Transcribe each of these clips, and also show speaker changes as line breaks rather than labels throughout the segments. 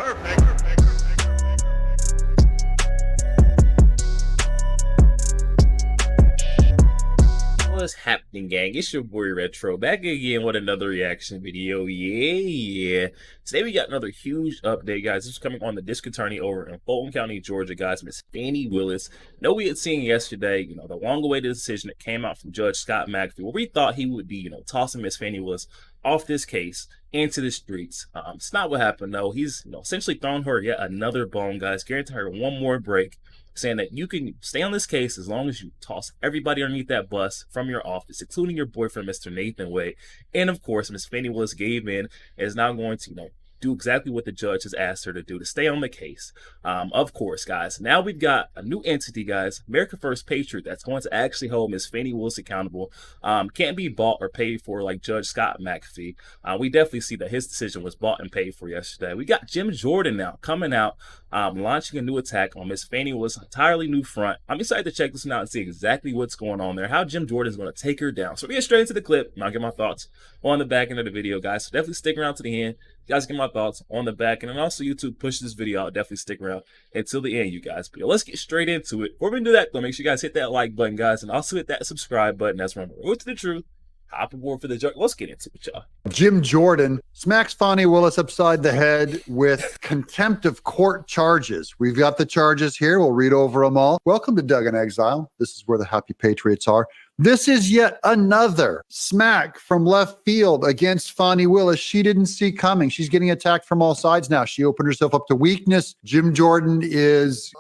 What's happening, gang? It's your boy Retro back again with another reaction video. Yeah. Today we got another huge update, guys. This is coming on the district attorney over in Fulton County, Georgia, guys. Miss Fani Willis. Know we had seen yesterday, the long-awaited decision that came out from Judge Scott McAfee, where we thought he would be, tossing Miss Fani Willis off this case into the streets. It's not what happened, though. He's, essentially thrown her yet another bone, guys, guaranteeing her one more break, saying that you can stay on this case as long as you toss everybody underneath that bus from your office, including your boyfriend, Mr. Nathan Wade. And of course, Miss Fani Willis gave in and is now going to, do exactly what the judge has asked her to do, to stay on the case. Of course, guys, now we've got a new entity, guys, America First Patriot, that's going to actually hold Miss Fani Willis accountable. Can't be bought or paid for like Judge Scott McAfee. We definitely see that his decision was bought and paid for yesterday. We got Jim Jordan now coming out, launching a new attack on Miss Fani Willis, entirely new front. I'm excited to check this one out and see exactly what's going on there, how Jim Jordan is going to take her down. So we get straight into the clip, and I'll get my thoughts on the back end of the video, guys. So definitely stick around to the end. You guys get my thoughts on the back end, and also YouTube push this video out. Definitely stick around until the end, you guys. But let's get straight into it. Before we do that, though, make sure you guys hit that like button, guys, and also hit that subscribe button. That's remember, road to the truth. Hop aboard for the joke. Let's get into it, y'all.
Jim Jordan smacks Fani Willis upside the head with contempt of court charges. We've got the charges here. We'll read over them all. Welcome to Doug in Exile. This is where the happy patriots are. This is yet another smack from left field against Fani Willis she didn't see coming. She's getting attacked from all sides now. She opened herself up to weakness. Jim Jordan is,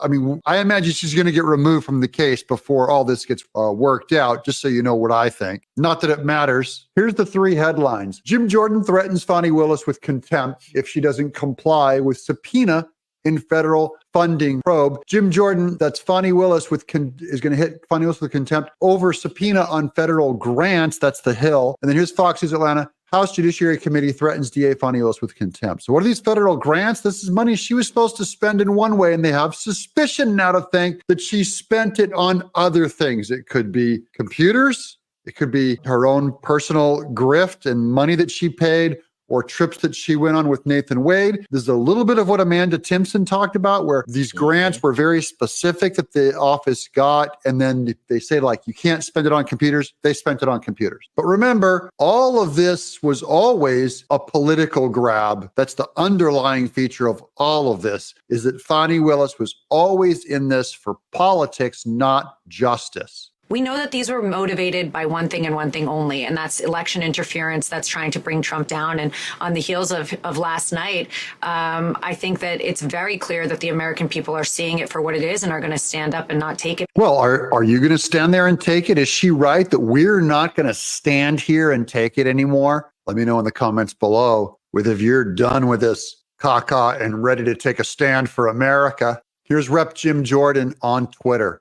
I imagine she's going to get removed from the case before all this gets worked out, just so you know what I think. Not that it matters. Here's the three headlines. Jim Jordan threatens Fani Willis with contempt if she doesn't comply with subpoena in federal funding probe. Jim Jordan, that's Fani Willis, is going to hit Fani Willis with contempt over subpoena on federal grants. That's the Hill. And then here's Fox News Atlanta. House Judiciary Committee threatens DA Fani Willis with contempt. So what are these federal grants? This is money she was supposed to spend in one way, and they have suspicion now to think that she spent it on other things. It could be computers. It could be her own personal grift and money that she paid, or trips that she went on with Nathan Wade. There's a little bit of what Amanda Timpson talked about, where these grants were very specific that the office got, and then they say, like, you can't spend it on computers. They spent it on computers. But remember, all of this was always a political grab. That's the underlying feature of all of this, is that Fani Willis was always in this for politics, not justice.
We know that these were motivated by one thing and one thing only, and that's election interference that's trying to bring Trump down. And on the heels of last night, I think that it's very clear that the American people are seeing it for what it is and are going to stand up and not take it.
Well, are you going to stand there and take it? Is she right that we're not going to stand here and take it anymore? Let me know in the comments below if you're done with this caca and ready to take a stand for America. Here's Rep. Jim Jordan on Twitter.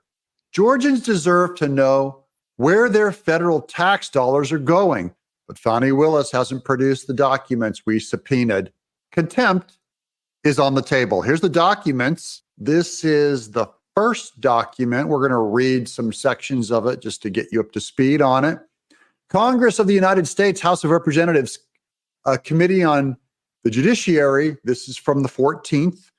Georgians deserve to know where their federal tax dollars are going, but Fani Willis hasn't produced the documents we subpoenaed. Contempt is on the table. Here's the documents. This is the first document. We're going to read some sections of it just to get you up to speed on it. Congress of the United States, House of Representatives, Committee on the Judiciary. This is from the 14th.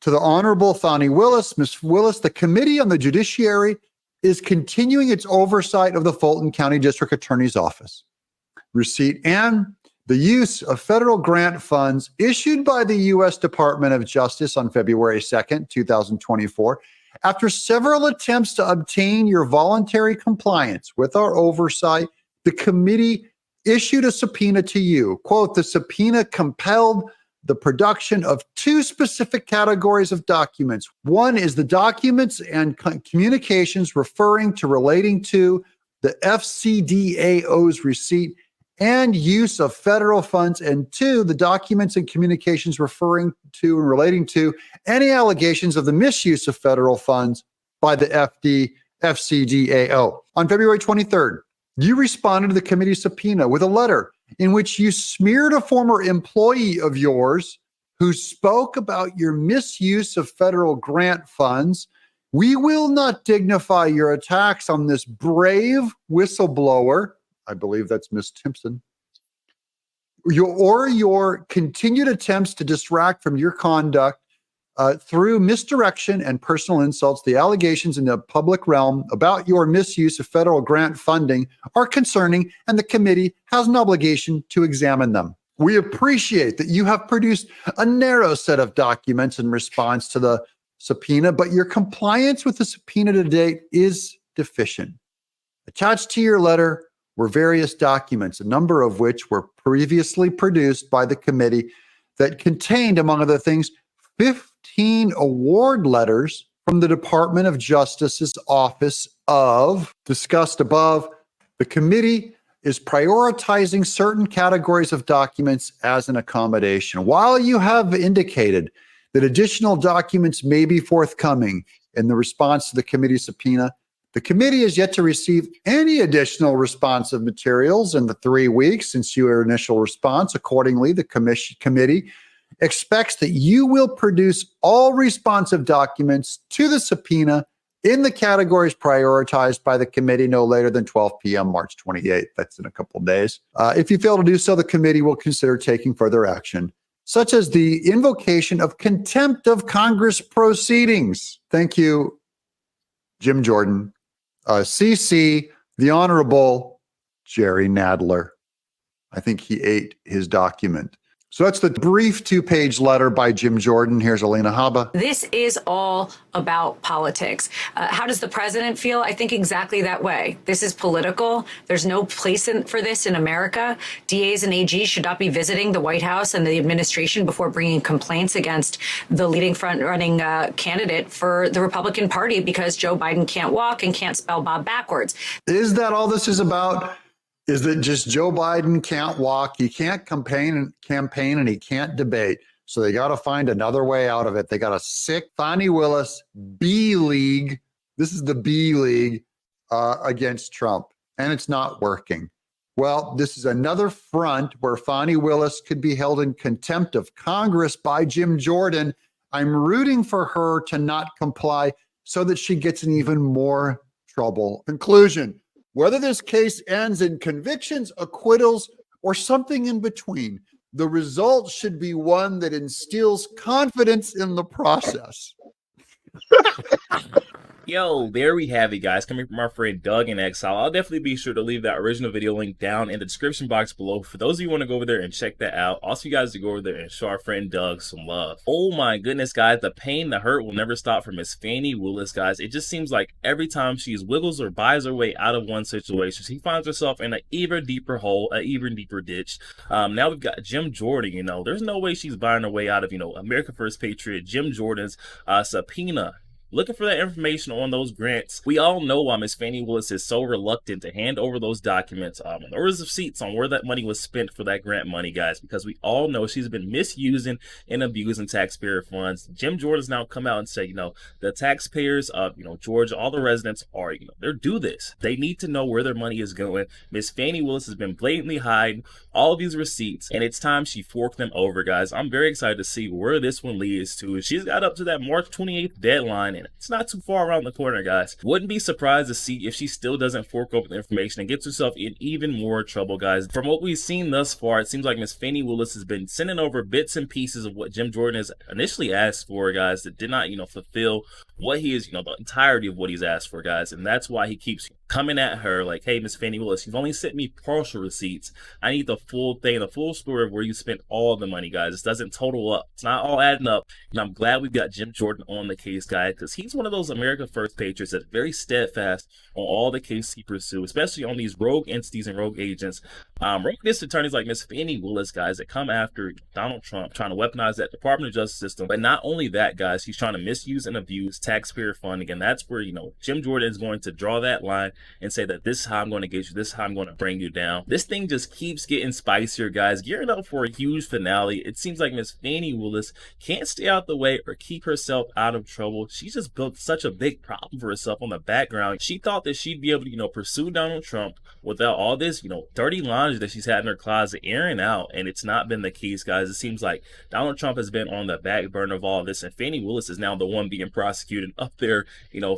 To the Honorable Fani Willis, Ms. Willis, the Committee on the Judiciary is continuing its oversight of the Fulton County District Attorney's Office. Receipt and the use of federal grant funds issued by the U.S. Department of Justice on February 2nd, 2024. After several attempts to obtain your voluntary compliance with our oversight, the committee issued a subpoena to you. Quote, the subpoena compelled the production of two specific categories of documents. One is the documents and communications relating to the FCDAO's receipt and use of federal funds, and two, the documents and communications referring to and relating to any allegations of the misuse of federal funds by the FCDAO. On February 23rd, you responded to the committee's subpoena with a letter in which you smeared a former employee of yours who spoke about your misuse of federal grant funds. We will not dignify your attacks on this brave whistleblower. I believe that's Ms. Timpson. your continued attempts to distract from your conduct through misdirection and personal insults. The allegations in the public realm about your misuse of federal grant funding are concerning, and the committee has an obligation to examine them. We appreciate that you have produced a narrow set of documents in response to the subpoena, but your compliance with the subpoena to date is deficient. Attached to your letter were various documents, a number of which were previously produced by the committee, that contained, among other things, 15 award letters from the Department of Justice's Office of, discussed above. The committee is prioritizing certain categories of documents as an accommodation. While you have indicated that additional documents may be forthcoming in the response to the committee's subpoena, the committee is yet to receive any additional responsive materials in the 3 weeks since your initial response. Accordingly, the committee expects that you will produce all responsive documents to the subpoena in the categories prioritized by the committee no later than 12 p.m. March 28th. That's in a couple of days. If you fail to do so, the committee will consider taking further action, such as the invocation of contempt of Congress proceedings. Thank you, Jim Jordan. CC, the Honorable Jerry Nadler. I think he ate his document. So that's the brief 2-page letter by Jim Jordan. Here's Alina Habba.
This is all about politics. How does the president feel? I think exactly that way. This is political. There's no place for this in America. DAs and AGs should not be visiting the White House and the administration before bringing complaints against the leading front-running candidate for the Republican Party because Joe Biden can't walk and can't spell Bob backwards.
Is that all this is about? Is that just Joe Biden can't walk, he can't campaign, and he can't debate. So they got to find another way out of it. They got a sick Fani Willis B League. This is the B League against Trump, and it's not working. Well, this is another front where Fani Willis could be held in contempt of Congress by Jim Jordan. I'm rooting for her to not comply so that she gets in even more trouble. Conclusion. Whether this case ends in convictions, acquittals, or something in between, the result should be one that instills confidence in the process.
Yo, there we have it, guys. Coming from our friend Doug in Exile. I'll definitely be sure to leave that original video link down in the description box below for those of you who want to go over there and check that out. Also, you guys to go over there and show our friend Doug some love. Oh my goodness, guys. The pain, the hurt will never stop for Miss Fani Willis, guys. It just seems like every time she wiggles or buys her way out of one situation, she finds herself in an even deeper hole, an even deeper ditch. Now we've got Jim Jordan, there's no way she's buying her way out of, America First Patriot, Jim Jordan's subpoena. Looking for that information on those grants. We all know why Miss Fani Willis is so reluctant to hand over those documents and the receipts on where that money was spent for that grant money, guys, because we all know she's been misusing and abusing taxpayer funds. Jim Jordan's now come out and say, the taxpayers of, Georgia, all the residents are, they're due this. They need to know where their money is going. Miss Fani Willis has been blatantly hiding all of these receipts, and it's time she forked them over, guys. I'm very excited to see where this one leads to. She's got up to that March 28th deadline, and it's not too far around the corner, guys. Wouldn't be surprised to see if she still doesn't fork over the information and gets herself in even more trouble, guys. From what we've seen thus far, it seems like Miss Fani Willis has been sending over bits and pieces of what Jim Jordan has initially asked for, guys, that did not, fulfill what he is, the entirety of what he's asked for, guys. And that's why he keeps coming at her like, hey, Miss Fani Willis, you've only sent me partial receipts. I need the full thing, the full story of where you spent all the money, guys. This doesn't total up. It's not all adding up. And I'm glad we've got Jim Jordan on the case, guys, because he's one of those America First Patriots that's very steadfast on all the cases he pursues, especially on these rogue entities and rogue agents. Rogue district attorneys like Miss Fani Willis, guys, that come after Donald Trump, trying to weaponize that Department of Justice system. But not only that, guys, he's trying to misuse and abuse taxpayer funding. And that's where, Jim Jordan is going to draw that line and say that this is how I'm going to get you, this is how I'm going to bring you down. This thing just keeps getting spicier, guys. Gearing up for a huge finale. It seems like Miss Fani Willis can't stay out the way or keep herself out of trouble. She's just built such a big problem for herself on the background. She thought that she'd be able to, pursue Donald Trump without all this, dirty laundry that she's had in her closet airing out, and it's not been the case, guys. It seems like Donald Trump has been on the back burner of all of this, and Fani Willis is now the one being prosecuted up there,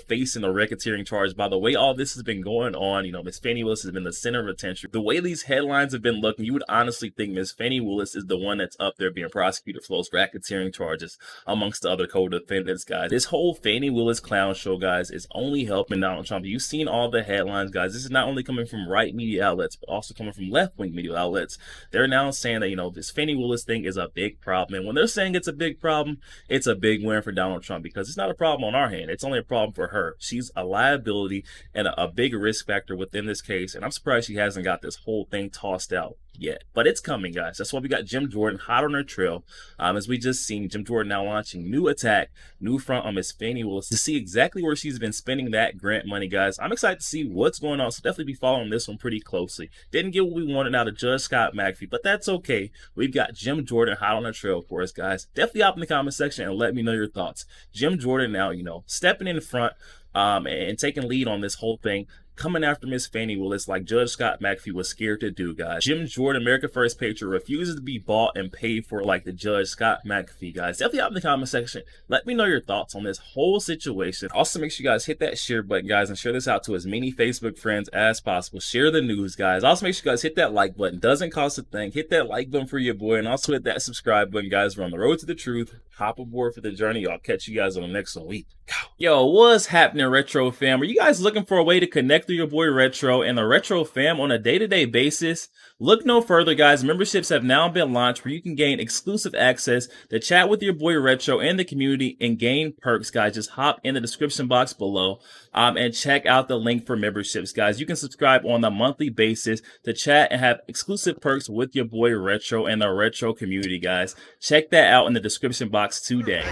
facing a racketeering charge. By the way all this has been been going on. You know, Miss Fani Willis has been the center of attention. The way these headlines have been looking, you would honestly think Miss Fani Willis is the one that's up there being prosecuted for those racketeering charges amongst the other co-defendants, guys. This whole Fani Willis clown show, guys, is only helping Donald Trump. You've seen all the headlines, guys. This is not only coming from right media outlets, but also coming from left-wing media outlets. They're now saying that, you know, this Fani Willis thing is a big problem. And when they're saying it's a big problem, it's a big win for Donald Trump, because it's not a problem on our hand. It's only a problem for her. She's a liability and a big risk factor within this case. And I'm surprised she hasn't got this whole thing tossed out yet, but it's coming, guys. That's why we got Jim Jordan hot on her trail. As we just seen, Jim Jordan now launching new attack, new front on Miss Fani Willis to see exactly where she's been spending that grant money, guys. I'm excited to see what's going on, so definitely be following this one pretty closely. Didn't get what we wanted out of Judge Scott McAfee, but that's okay. We've got Jim Jordan hot on her trail for us, guys. Definitely hop in the comment section and let me know your thoughts. Jim Jordan now, you know, stepping in front and taking lead on this whole thing, coming after Miss Fani Willis like Judge Scott McAfee was scared to do, guys. Jim Jordan, America First Patriot, refuses to be bought and paid for like the Judge Scott McAfee, guys. Definitely out in the comment section. Let me know your thoughts on this whole situation. Also, make sure you guys hit that share button, guys, and share this out to as many Facebook friends as possible. Share the news, guys. Also, make sure you guys hit that like button. Doesn't cost a thing. Hit that like button for your boy, and also hit that subscribe button, guys. We're on the road to the truth. Hop aboard for the journey. I'll catch you guys on the next week. Yo, what's happening, Retro fam? Are you guys looking for a way to connect with your boy Retro and the Retro fam on a day-to-day basis? Look no further, guys. Memberships have now been launched where you can gain exclusive access to chat with your boy Retro and the community and gain perks, guys. Just hop in the description box below and check out the link for memberships, guys. You can subscribe on a monthly basis to chat and have exclusive perks with your boy Retro and the Retro community, guys. Check that out in the description box today.